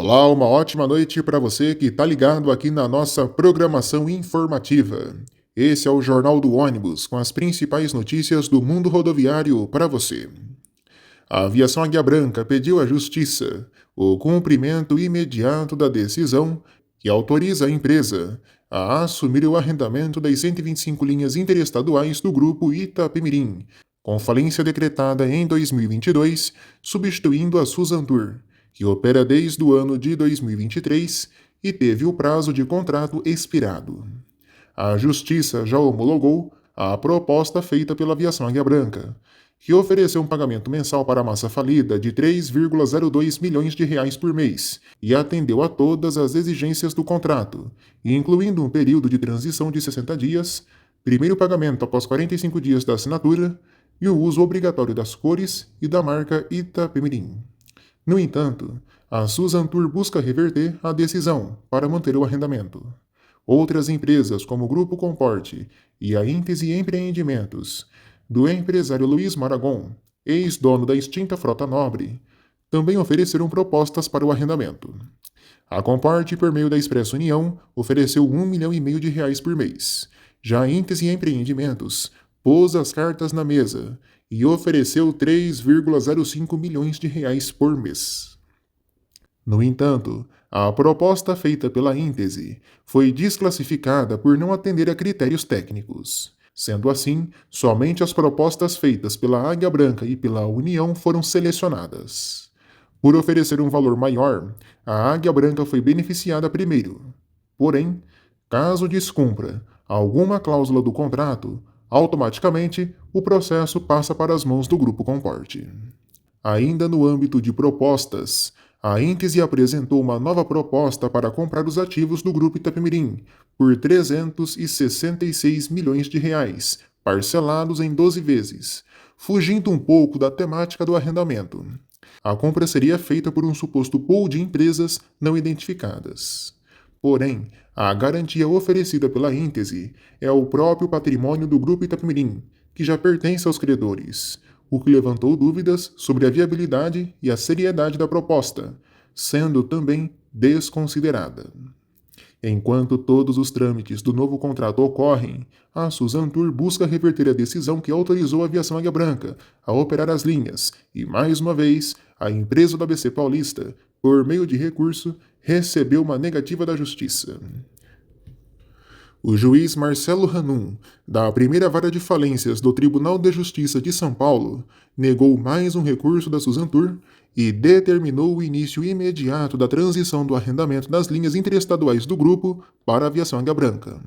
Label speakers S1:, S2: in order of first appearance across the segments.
S1: Olá, uma ótima noite para você que está ligado aqui na nossa programação informativa. Esse é o Jornal do Ônibus, com as principais notícias do mundo rodoviário para você. A aviação Águia Branca pediu à Justiça o cumprimento imediato da decisão que autoriza a empresa a assumir o arrendamento das 125 linhas interestaduais do grupo Itapemirim, com falência decretada em 2022, substituindo a Suzantur, que opera desde o ano de 2023 e teve o prazo de contrato expirado. A Justiça já homologou a proposta feita pela aviação Águia Branca, que ofereceu um pagamento mensal para a massa falida de 3,02 milhões de reais por mês e atendeu a todas as exigências do contrato, incluindo um período de transição de 60 dias, primeiro pagamento após 45 dias da assinatura e o uso obrigatório das cores e da marca Itapemirim. No entanto, a Suzantur busca reverter a decisão para manter o arrendamento. Outras empresas, como o Grupo Comporte e a Íntese Empreendimentos, do empresário Luiz Maragon, ex-dono da extinta Frota Nobre, também ofereceram propostas para o arrendamento. A Comporte, por meio da Expresso União, ofereceu 1,5 milhão de reais por mês. Já a Íntese Empreendimentos pôs as cartas na mesa e ofereceu 3,05 milhões de reais por mês. No entanto, a proposta feita pela Íntese foi desclassificada por não atender a critérios técnicos. Sendo assim, somente as propostas feitas pela Águia Branca e pela União foram selecionadas. Por oferecer um valor maior, a Águia Branca foi beneficiada primeiro. Porém, caso descumpra alguma cláusula do contrato, automaticamente o processo passa para as mãos do Grupo Comporte. Ainda no âmbito de propostas, a Íntese apresentou uma nova proposta para comprar os ativos do Grupo Itapemirim por 366 milhões de reais, parcelados em 12 vezes, fugindo um pouco da temática do arrendamento. A compra seria feita por um suposto pool de empresas não identificadas. Porém, a garantia oferecida pela Íntese é o próprio patrimônio do Grupo Itapemirim, que já pertence aos credores, o que levantou dúvidas sobre a viabilidade e a seriedade da proposta, sendo também desconsiderada. Enquanto todos os trâmites do novo contrato ocorrem, a Suzantur busca reverter a decisão que autorizou a aviação Águia Branca a operar as linhas e, mais uma vez, a empresa do ABC Paulista, por meio de recurso, recebeu uma negativa da Justiça. O juiz Marcelo Hanum, da primeira vara de falências do Tribunal de Justiça de São Paulo, negou mais um recurso da Suzantur e determinou o início imediato da transição do arrendamento das linhas interestaduais do grupo para a aviação Águia Branca.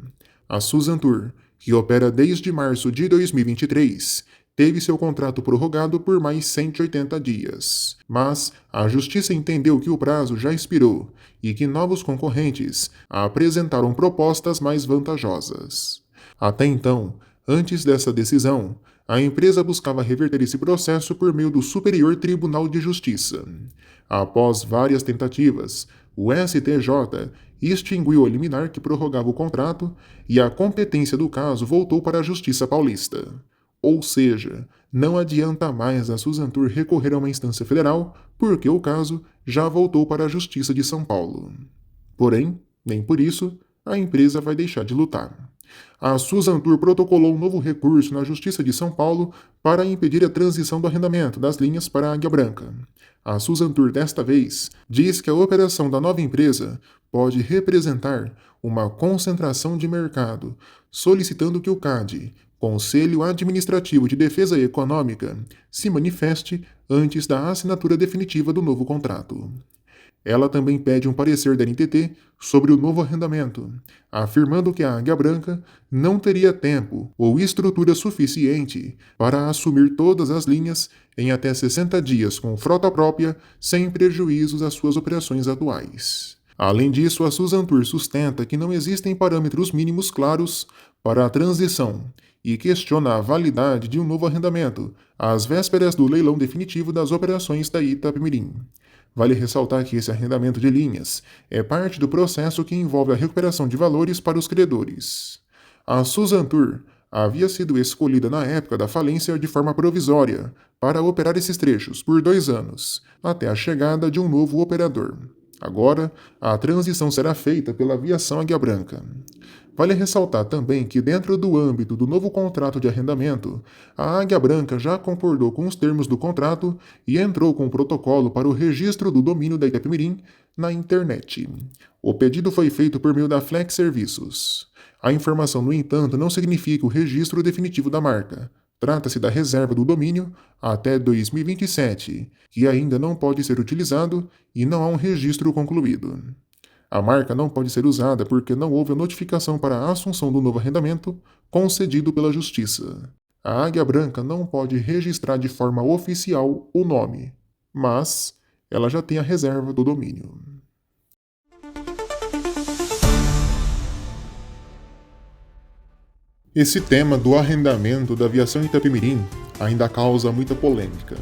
S1: A Suzantur, que opera desde março de 2023, teve seu contrato prorrogado por mais 180 dias. Mas a Justiça entendeu que o prazo já expirou e que novos concorrentes apresentaram propostas mais vantajosas. Até então, antes dessa decisão, a empresa buscava reverter esse processo por meio do Superior Tribunal de Justiça. Após várias tentativas, o STJ extinguiu a liminar que prorrogava o contrato e a competência do caso voltou para a Justiça Paulista. Ou seja, não adianta mais a Suzantur recorrer a uma instância federal, porque o caso já voltou para a Justiça de São Paulo. Porém, nem por isso, a empresa vai deixar de lutar. A Suzantur protocolou um novo recurso na Justiça de São Paulo para impedir a transição do arrendamento das linhas para a Águia Branca. A Suzantur, desta vez, diz que a operação da nova empresa pode representar uma concentração de mercado, solicitando que o CAD, Conselho Administrativo de Defesa Econômica, se manifeste antes da assinatura definitiva do novo contrato. Ela também pede um parecer da NTT sobre o novo arrendamento, afirmando que a Águia Branca não teria tempo ou estrutura suficiente para assumir todas as linhas em até 60 dias com frota própria, sem prejuízos às suas operações atuais. Além disso, a Suzantur sustenta que não existem parâmetros mínimos claros para a transição e questiona a validade de um novo arrendamento, às vésperas do leilão definitivo das operações da Itapemirim. Vale ressaltar que esse arrendamento de linhas é parte do processo que envolve a recuperação de valores para os credores. A Suzantur havia sido escolhida na época da falência de forma provisória para operar esses trechos por 2 anos, até a chegada de um novo operador. Agora, a transição será feita pela aviação Águia Branca. Vale ressaltar também que, dentro do âmbito do novo contrato de arrendamento, a Águia Branca já concordou com os termos do contrato e entrou com o protocolo para o registro do domínio da Itapemirim na internet. O pedido foi feito por meio da Flex Serviços. A informação, no entanto, não significa o registro definitivo da marca. Trata-se da reserva do domínio até 2027, que ainda não pode ser utilizado e não há um registro concluído. A marca não pode ser usada porque não houve a notificação para a assunção do novo arrendamento concedido pela Justiça. A Águia Branca não pode registrar de forma oficial o nome, mas ela já tem a reserva do domínio. Esse tema do arrendamento da aviação Itapemirim ainda causa muita polêmica.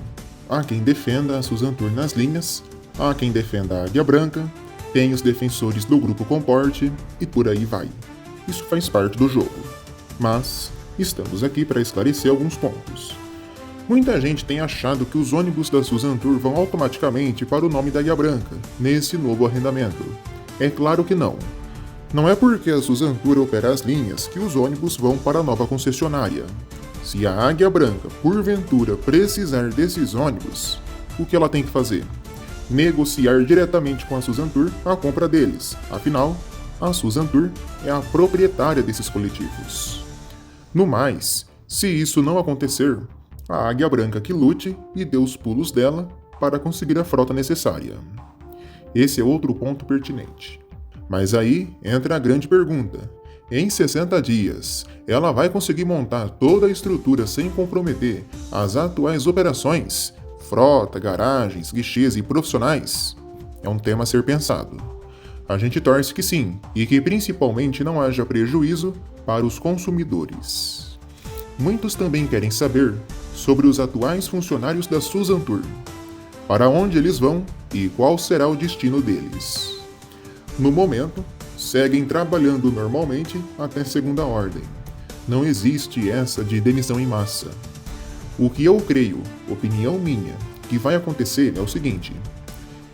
S1: Há quem defenda a Suzantur nas linhas, há quem defenda a Águia Branca, tem os defensores do Grupo Comporte e por aí vai. Isso faz parte do jogo. Mas estamos aqui para esclarecer alguns pontos. Muita gente tem achado que os ônibus da Suzantur vão automaticamente para o nome da Águia Branca, nesse novo arrendamento. É claro que não. Não é porque a Suzantur opera as linhas que os ônibus vão para a nova concessionária. Se a Águia Branca, porventura, precisar desses ônibus, o que ela tem que fazer? Negociar diretamente com a Suzantur a compra deles. Afinal, a Suzantur é a proprietária desses coletivos. No mais, se isso não acontecer, a Águia Branca que lute e dê os pulos dela para conseguir a frota necessária. Esse é outro ponto pertinente. Mas aí entra a grande pergunta. Em 60 dias, ela vai conseguir montar toda a estrutura sem comprometer as atuais operações, frota, garagens, guichês e profissionais? É um tema a ser pensado. A gente torce que sim, e que principalmente não haja prejuízo para os consumidores. Muitos também querem saber sobre os atuais funcionários da Suzantur, para onde eles vão e qual será o destino deles. No momento, seguem trabalhando normalmente até segunda ordem. Não existe essa de demissão em massa. O que eu creio, opinião minha, que vai acontecer é o seguinte: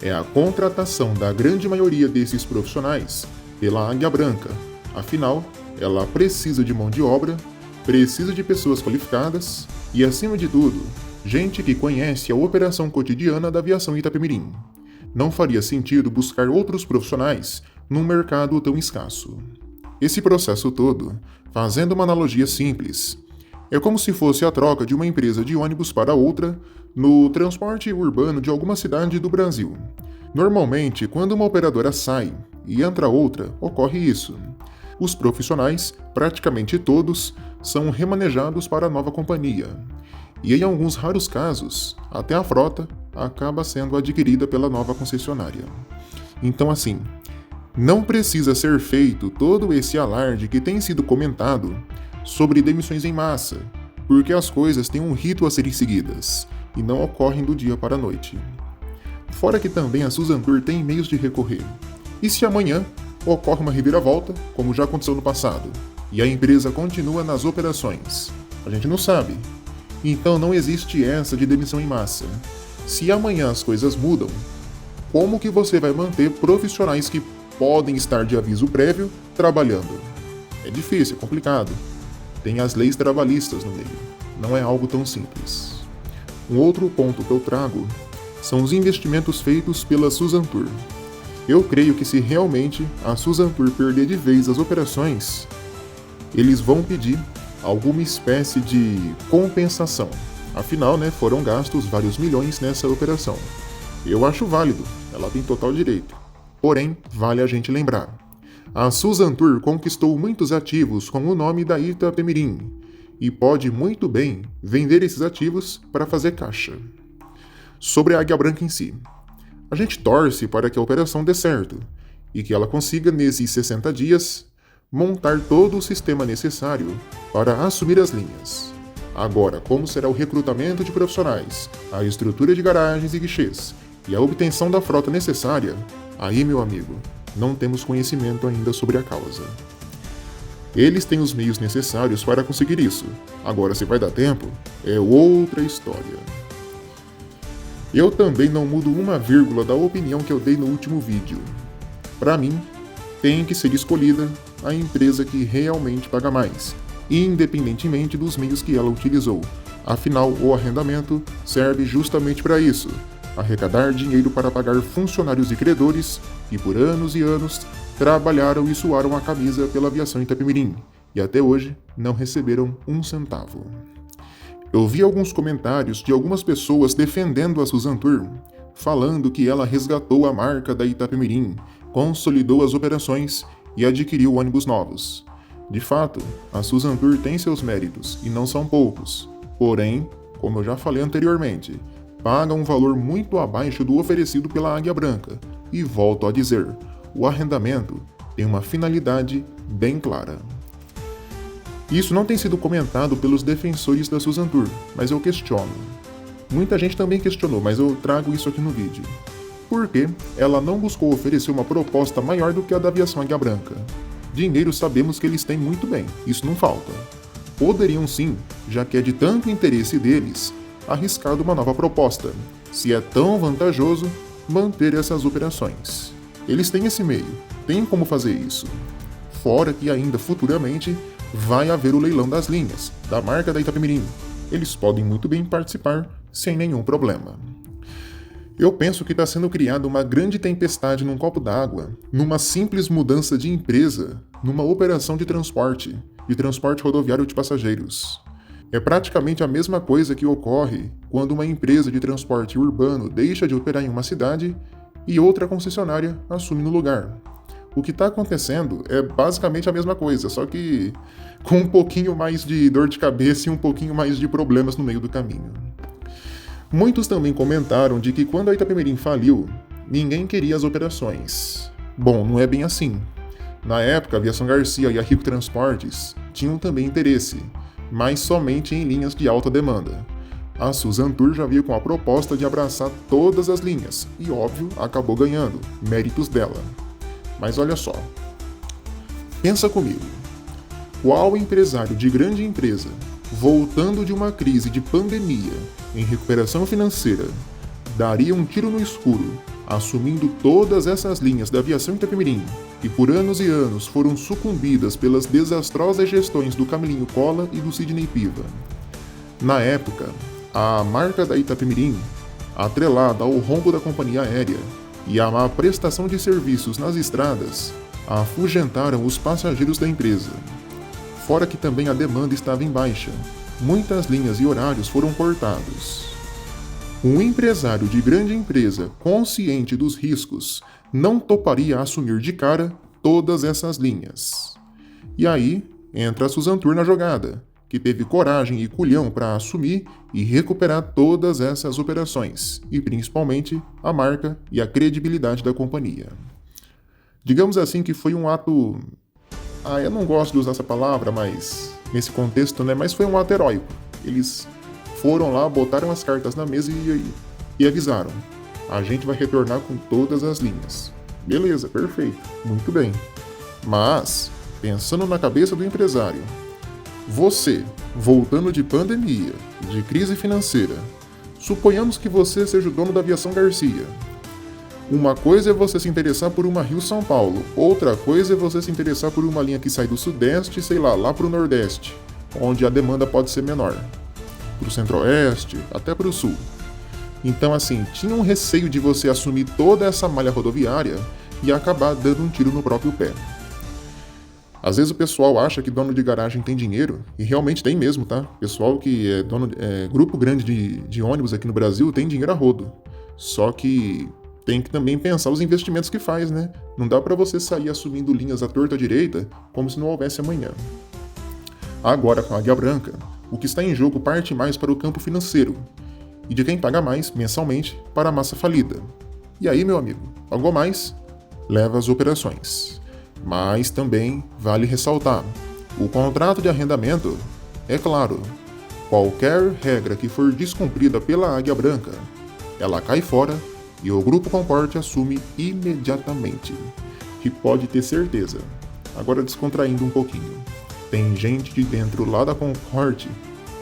S1: é a contratação da grande maioria desses profissionais pela Águia Branca. Afinal, ela precisa de mão de obra, precisa de pessoas qualificadas e, acima de tudo, gente que conhece a operação cotidiana da aviação Itapemirim. Não faria sentido buscar outros profissionais num mercado tão escasso. Esse processo todo, fazendo uma analogia simples, é como se fosse a troca de uma empresa de ônibus para outra no transporte urbano de alguma cidade do Brasil. Normalmente, quando uma operadora sai e entra outra, ocorre isso. Os profissionais, praticamente todos, são remanejados para a nova companhia. E em alguns raros casos, até a frota acaba sendo adquirida pela nova concessionária. Então, assim, não precisa ser feito todo esse alarde que tem sido comentado sobre demissões em massa, porque as coisas têm um rito a serem seguidas e não ocorrem do dia para a noite. Fora que também a Suzantur tem meios de recorrer. E se amanhã ocorre uma reviravolta, como já aconteceu no passado, e a empresa continua nas operações? A gente não sabe. Então não existe essa de demissão em massa. Se amanhã as coisas mudam, como que você vai manter profissionais que podem estar de aviso prévio trabalhando? É difícil, é complicado. Tem as leis trabalhistas no meio. Não é algo tão simples. Um outro ponto que eu trago são os investimentos feitos pela Suzantur. Eu creio que se realmente a Suzantur perder de vez as operações, eles vão pedir alguma espécie de compensação. Afinal, foram gastos vários milhões nessa operação. Eu acho válido, ela tem total direito. Porém, vale a gente lembrar. A Suzantur conquistou muitos ativos com o nome da Itapemirim e pode muito bem vender esses ativos para fazer caixa. Sobre a Águia Branca em si, a gente torce para que a operação dê certo e que ela consiga, nesses 60 dias, montar todo o sistema necessário para assumir as linhas. Agora, como será o recrutamento de profissionais, a estrutura de garagens e guichês e a obtenção da frota necessária, aí, meu amigo, não temos conhecimento ainda sobre a causa. Eles têm os meios necessários para conseguir isso. Agora, se vai dar tempo, é outra história. Eu também não mudo uma vírgula da opinião que eu dei no último vídeo. Para mim, tem que ser escolhida a empresa que realmente paga mais, independentemente dos meios que ela utilizou. Afinal, o arrendamento serve justamente para isso: arrecadar dinheiro para pagar funcionários e credores que por anos e anos trabalharam e suaram a camisa pela aviação Itapemirim e até hoje não receberam um centavo. Eu vi alguns comentários de algumas pessoas defendendo a Suzan Tour, falando que ela resgatou a marca da Itapemirim, consolidou as operações e adquiriu ônibus novos. De fato, a Suzan Tour tem seus méritos, e não são poucos. Porém, como eu já falei anteriormente, paga um valor muito abaixo do oferecido pela Águia Branca. E volto a dizer, o arrendamento tem uma finalidade bem clara. Isso não tem sido comentado pelos defensores da Suzan Tour, mas eu questiono. Muita gente também questionou, mas eu trago isso aqui no vídeo. Por que ela não buscou oferecer uma proposta maior do que a da aviação Águia Branca? Dinheiro sabemos que eles têm muito bem, isso não falta. Poderiam sim, já que é de tanto interesse deles, arriscar uma nova proposta, se é tão vantajoso manter essas operações. Eles têm esse meio, têm como fazer isso. Fora que ainda futuramente vai haver o leilão das linhas, da marca da Itapemirim. Eles podem muito bem participar sem nenhum problema. Eu penso que está sendo criada uma grande tempestade num copo d'água, numa simples mudança de empresa, numa operação de transporte rodoviário de passageiros. É praticamente a mesma coisa que ocorre quando uma empresa de transporte urbano deixa de operar em uma cidade e outra concessionária assume no lugar. O que está acontecendo é basicamente a mesma coisa, só que com um pouquinho mais de dor de cabeça e um pouquinho mais de problemas no meio do caminho. Muitos também comentaram de que quando a Itapemirim faliu, ninguém queria as operações. Bom, não é bem assim. Na época, a Aviação Garcia e a Rico Transportes tinham também interesse, mas somente em linhas de alta demanda. A Suzan Tour já veio com a proposta de abraçar todas as linhas e, óbvio, acabou ganhando, méritos dela. Mas olha só, pensa comigo, qual empresário de grande empresa, voltando de uma crise de pandemia, em recuperação financeira, daria um tiro no escuro, assumindo todas essas linhas da aviação Itapemirim, que por anos e anos foram sucumbidas pelas desastrosas gestões do Camilinho Cola e do Sidney Piva? Na época, a marca da Itapemirim, atrelada ao rombo da companhia aérea e à má prestação de serviços nas estradas, afugentaram os passageiros da empresa. Fora que também a demanda estava em baixa, muitas linhas e horários foram cortados. Um empresário de grande empresa, consciente dos riscos, não toparia assumir de cara todas essas linhas. E aí entra a Suzan Tour na jogada, que teve coragem e culhão para assumir e recuperar todas essas operações, e principalmente a marca e a credibilidade da companhia. Digamos assim que foi um ato... eu não gosto de usar essa palavra, mas nesse contexto, né? Mas foi um ato heróico. Eles foram lá, botaram as cartas na mesa e avisaram: a gente vai retornar com todas as linhas. Beleza, perfeito, muito bem. Mas, pensando na cabeça do empresário, você, voltando de pandemia, de crise financeira, suponhamos que você seja o dono da Aviação Garcia. Uma coisa é você se interessar por uma Rio-São Paulo, outra coisa é você se interessar por uma linha que sai do Sudeste, sei lá pro Nordeste, onde a demanda pode ser menor, pro Centro-Oeste, até pro Sul. Então assim, tinha um receio de você assumir toda essa malha rodoviária e acabar dando um tiro no próprio pé. Às vezes o pessoal acha que dono de garagem tem dinheiro, e realmente tem mesmo, tá? Pessoal que é grupo grande de ônibus aqui no Brasil tem dinheiro a rodo. Só que tem que também pensar os investimentos que faz, né? Não dá pra você sair assumindo linhas à torta à direita como se não houvesse amanhã. Agora, com a Águia Branca, o que está em jogo parte mais para o campo financeiro, e de quem paga mais, mensalmente, para a massa falida. E aí, meu amigo, pagou mais, leva as operações. Mas também vale ressaltar, o contrato de arrendamento, é claro, qualquer regra que for descumprida pela Águia Branca, ela cai fora e o Grupo Comporte assume imediatamente. E pode ter certeza. Agora descontraindo um pouquinho, tem gente de dentro lá da Concorde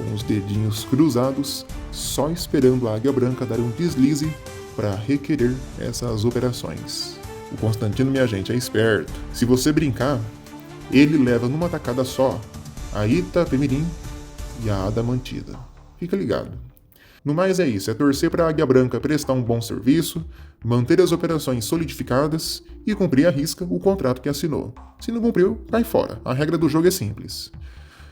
S1: com os dedinhos cruzados, só esperando a Águia Branca dar um deslize para requerer essas operações. O Constantino, minha gente, é esperto. Se você brincar, ele leva numa tacada só a Itapemirim e a Adamantida. Fica ligado. No mais é isso, é torcer para a Águia Branca prestar um bom serviço, manter as operações solidificadas e cumprir à risca o contrato que assinou. Se não cumpriu, cai fora. A regra do jogo é simples.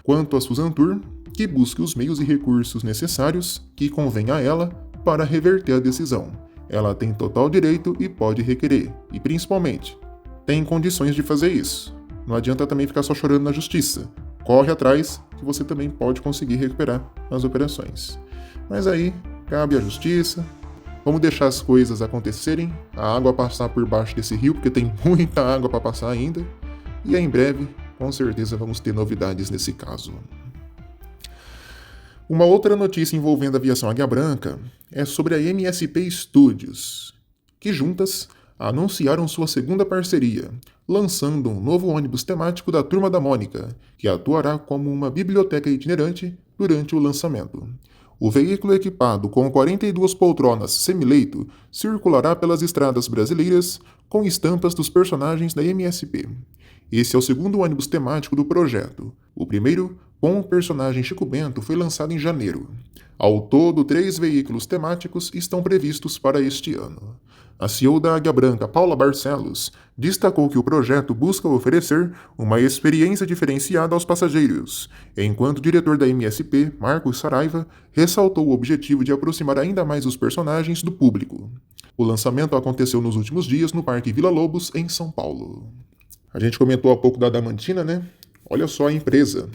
S1: Quanto a Susan Tur, que busque os meios e recursos necessários que convém a ela para reverter a decisão. Ela tem total direito e pode requerer, e principalmente, tem condições de fazer isso. Não adianta também ficar só chorando na justiça. Corre atrás, que você também pode conseguir recuperar as operações. Mas aí, cabe à justiça. Vamos deixar as coisas acontecerem, a água passar por baixo desse rio, porque tem muita água para passar ainda. E em breve, com certeza, vamos ter novidades nesse caso. Uma outra notícia envolvendo a aviação Águia Branca é sobre a MSP Studios, que juntas anunciaram sua segunda parceria, lançando um novo ônibus temático da Turma da Mônica, que atuará como uma biblioteca itinerante durante o lançamento. O veículo equipado com 42 poltronas semileito circulará pelas estradas brasileiras com estampas dos personagens da MSP. Esse é o segundo ônibus temático do projeto. O primeiro, com o personagem Chico Bento, foi lançado em janeiro. Ao todo, 3 veículos temáticos estão previstos para este ano. A CEO da Águia Branca, Paula Barcelos, destacou que o projeto busca oferecer uma experiência diferenciada aos passageiros, enquanto o diretor da MSP, Marcos Saraiva, ressaltou o objetivo de aproximar ainda mais os personagens do público. O lançamento aconteceu nos últimos dias no Parque Vila Lobos, em São Paulo. A gente comentou há pouco da Adamantina, né? Olha só a empresa.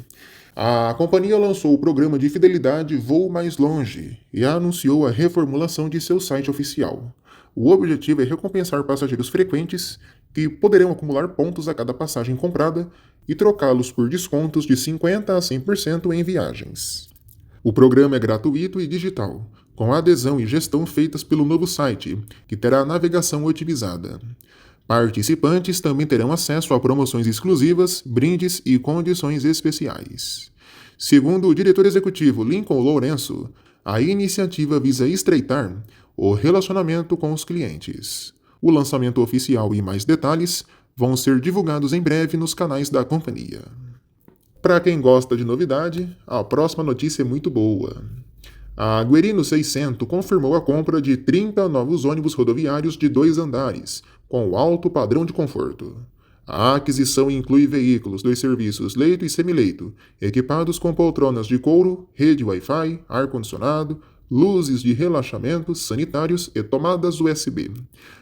S1: A companhia lançou o programa de fidelidade Voo Mais Longe e anunciou a reformulação de seu site oficial. O objetivo é recompensar passageiros frequentes que poderão acumular pontos a cada passagem comprada e trocá-los por descontos de 50% a 100% em viagens. O programa é gratuito e digital, com adesão e gestão feitas pelo novo site, que terá navegação otimizada. Participantes também terão acesso a promoções exclusivas, brindes e condições especiais. Segundo o diretor executivo Lincoln Lourenço, a iniciativa visa estreitar o relacionamento com os clientes. O lançamento oficial e mais detalhes vão ser divulgados em breve nos canais da companhia. Para quem gosta de novidade, a próxima notícia é muito boa. A Guerino 600 confirmou a compra de 30 novos ônibus rodoviários de 2 andares, com alto padrão de conforto. A aquisição inclui veículos dos serviços leito e semileito, equipados com poltronas de couro, rede Wi-Fi, ar-condicionado, luzes de relaxamento, sanitários e tomadas USB.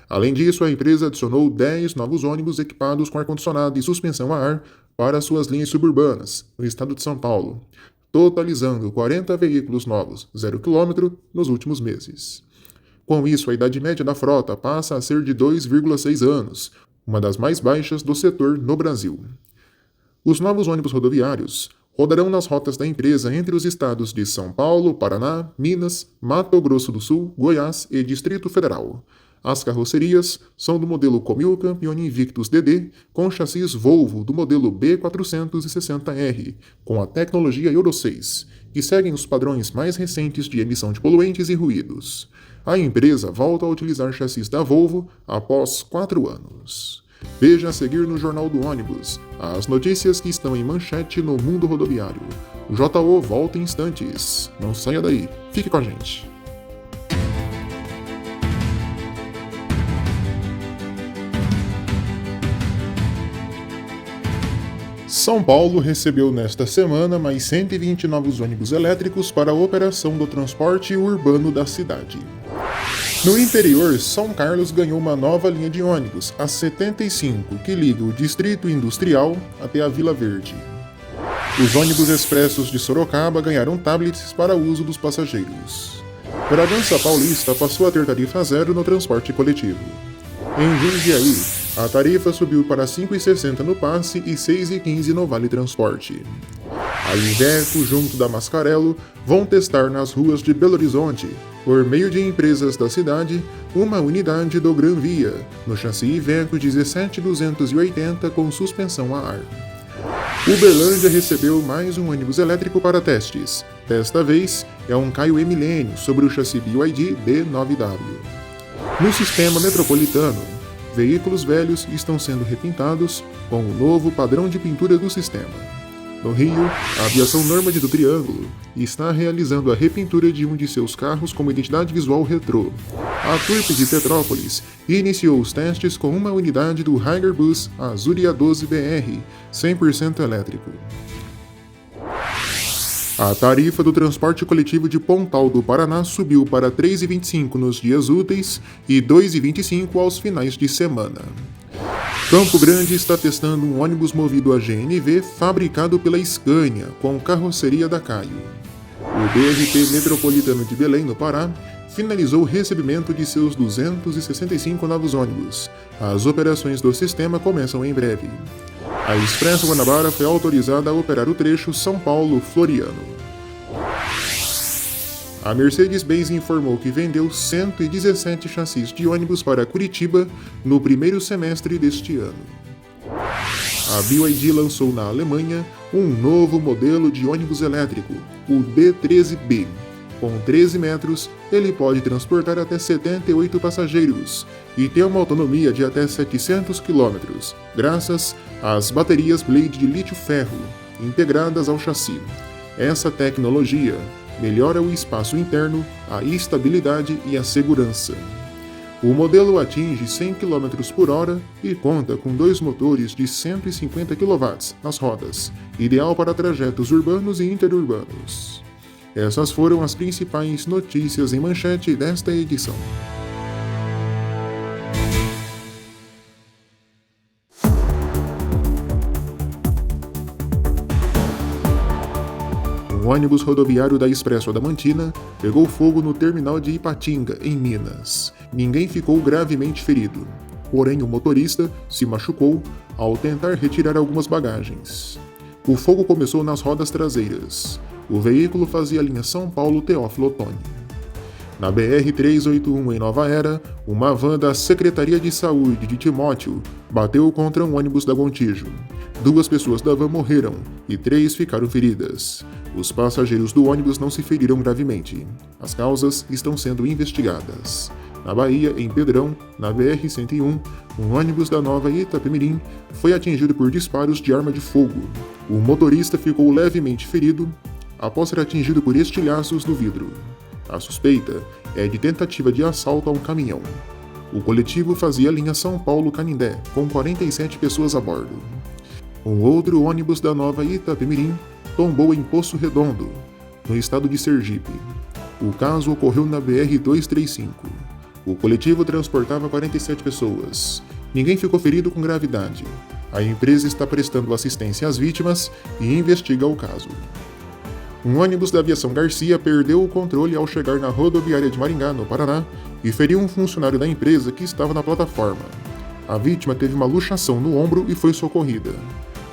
S1: Além disso, a empresa adicionou 10 novos ônibus equipados com ar-condicionado e suspensão a ar para suas linhas suburbanas, no estado de São Paulo, totalizando 40 veículos novos, 0 km, nos últimos meses. Com isso, a idade média da frota passa a ser de 2,6 anos, uma das mais baixas do setor no Brasil. Os novos ônibus rodoviários rodarão nas rotas da empresa entre os estados de São Paulo, Paraná, Minas, Mato Grosso do Sul, Goiás e Distrito Federal. As carrocerias são do modelo Comil Campione Invictus DD, com chassis Volvo do modelo B460R, com a tecnologia Euro 6, que seguem os padrões mais recentes de emissão de poluentes e ruídos. A empresa volta a utilizar chassis da Volvo após 4 anos. Veja a seguir no Jornal do Ônibus as notícias que estão em manchete no mundo rodoviário. O JO volta em instantes. Não saia daí, fique com a gente. São Paulo recebeu nesta semana mais 120 novos ônibus elétricos para a operação do transporte urbano da cidade. No interior, São Carlos ganhou uma nova linha de ônibus, a 75, que liga o Distrito Industrial até a Vila Verde. Os ônibus expressos de Sorocaba ganharam tablets para uso dos passageiros. Bragança Paulista passou a ter tarifa zero no transporte coletivo. Em Jundiaí, a tarifa subiu para R$ 5,60 no passe e R$ 6,15 no Vale Transporte. A Iveco, junto da Mascarello, vão testar nas ruas de Belo Horizonte, por meio de empresas da cidade, uma unidade do Gran Via, no chassi Iveco 17280 com suspensão a ar. Uberlândia recebeu mais um ônibus elétrico para testes, Desta vez, é um Caio Milênio sobre o chassi BYD D9W. No sistema metropolitano, veículos velhos estão sendo repintados com o novo padrão de pintura do sistema. No Rio, a Aviação Nômade do Triângulo está realizando a repintura de um de seus carros com identidade visual retrô. A Turp de Petrópolis iniciou os testes com uma unidade do Higer Bus Azuria 12 BR, 100% elétrico. A tarifa do transporte coletivo de Pontal do Paraná subiu para R$ 3,25 nos dias úteis e R$ 2,25 aos finais de semana. Campo Grande está testando um ônibus movido a GNV fabricado pela Scania, com carroceria da Caio. O BRT Metropolitano de Belém, no Pará, finalizou o recebimento de seus 265 novos ônibus. As operações do sistema começam em breve. A Expresso Guanabara foi autorizada a operar o trecho São Paulo-Floriano. A Mercedes-Benz informou que vendeu 117 chassis de ônibus para Curitiba no primeiro semestre deste ano. A BYD lançou na Alemanha um novo modelo de ônibus elétrico, o D13B. Com 13 metros, ele pode transportar até 78 passageiros e tem uma autonomia de até 700 km, graças às baterias Blade de lítio-ferro integradas ao chassi. Essa tecnologia melhora o espaço interno, a estabilidade e a segurança. O modelo atinge 100 km por hora e conta com 2 motores de 150 kW nas rodas, ideal para trajetos urbanos e interurbanos. Essas foram as principais notícias em manchete desta edição. Um ônibus rodoviário da Expresso Adamantina pegou fogo no terminal de Ipatinga, em Minas. Ninguém ficou gravemente ferido, porém o motorista se machucou ao tentar retirar algumas bagagens. O fogo começou nas rodas traseiras. O veículo fazia a linha São Paulo-Teófilo Otoni. Na BR-381 em Nova Era, uma van da Secretaria de Saúde de Timóteo bateu contra um ônibus da Gontijo. 2 pessoas da van morreram e 3 ficaram feridas. Os passageiros do ônibus não se feriram gravemente. As causas estão sendo investigadas. Na Bahia, em Pedrão, na BR-101, um ônibus da Nova Itapemirim foi atingido por disparos de arma de fogo. O motorista ficou levemente ferido após ser atingido por estilhaços no vidro. A suspeita é de tentativa de assalto a um caminhão. O coletivo fazia a linha São Paulo-Canindé, com 47 pessoas a bordo. Um outro ônibus da Nova Itapemirim tombou em Poço Redondo, no estado de Sergipe. O caso ocorreu na BR-235. O coletivo transportava 47 pessoas. Ninguém ficou ferido com gravidade. A empresa está prestando assistência às vítimas e investiga o caso. Um ônibus da Aviação Garcia perdeu o controle ao chegar na rodoviária de Maringá, no Paraná, e feriu um funcionário da empresa que estava na plataforma. A vítima teve uma luxação no ombro e foi socorrida.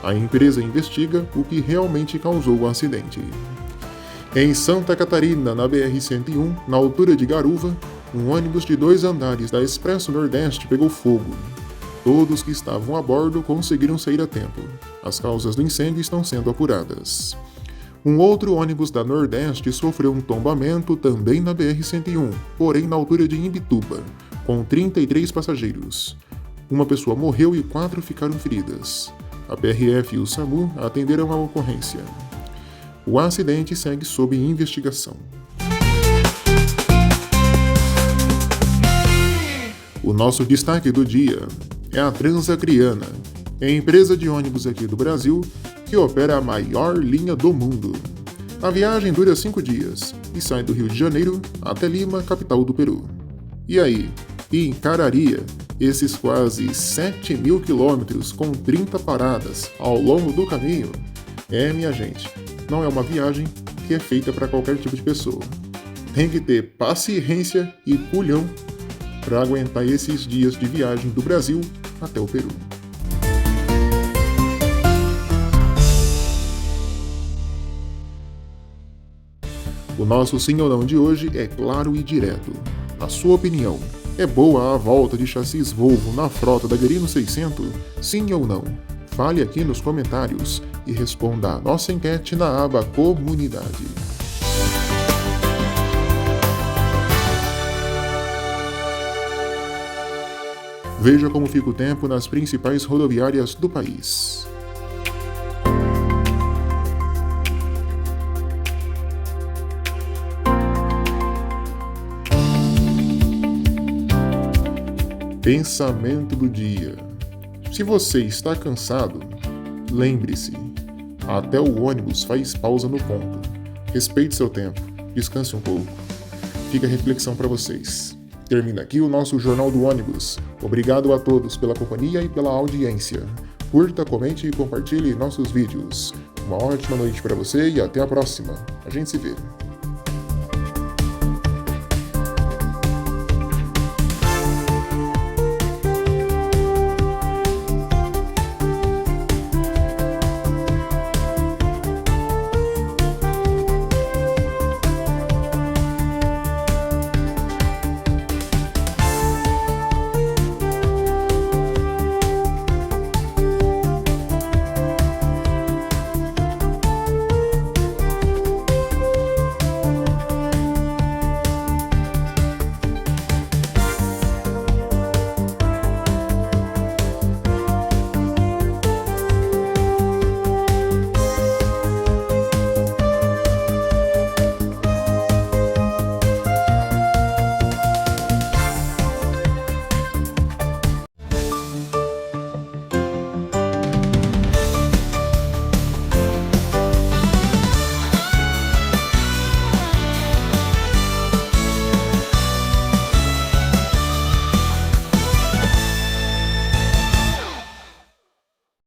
S1: A empresa investiga o que realmente causou o acidente. Em Santa Catarina, na BR-101, na altura de Garuva, um ônibus de 2 andares da Expresso Nordeste pegou fogo. Todos que estavam a bordo conseguiram sair a tempo. As causas do incêndio estão sendo apuradas. Um outro ônibus da Nordeste sofreu um tombamento também na BR-101, porém na altura de Imbituba, com 33 passageiros. Uma pessoa morreu e 4 ficaram feridas. A PRF e o SAMU atenderam a ocorrência. O acidente segue sob investigação. O nosso destaque do dia é a Transacriana, a empresa de ônibus aqui do Brasil que opera a maior linha do mundo. A viagem dura 5 dias e sai do Rio de Janeiro até Lima, capital do Peru. E aí, encararia esses quase 7.000 quilômetros com 30 paradas ao longo do caminho? Minha gente, não é uma viagem que é feita para qualquer tipo de pessoa. Tem que ter paciência e culhão para aguentar esses dias de viagem do Brasil até o Peru. O nosso sim ou não de hoje é claro e direto. Na sua opinião, é boa a volta de chassis Volvo na frota da Garino 600? Sim ou não? Fale aqui nos comentários e responda a nossa enquete na aba Comunidade. Veja como fica o tempo nas principais rodoviárias do país. Pensamento do dia. Se você está cansado, lembre-se, até o ônibus faz pausa no ponto. Respeite seu tempo, descanse um pouco. Fica a reflexão para vocês. Termina aqui o nosso Jornal do Ônibus. Obrigado a todos pela companhia e pela audiência. Curta, comente e compartilhe nossos vídeos. Uma ótima noite para você e até a próxima. A gente se vê.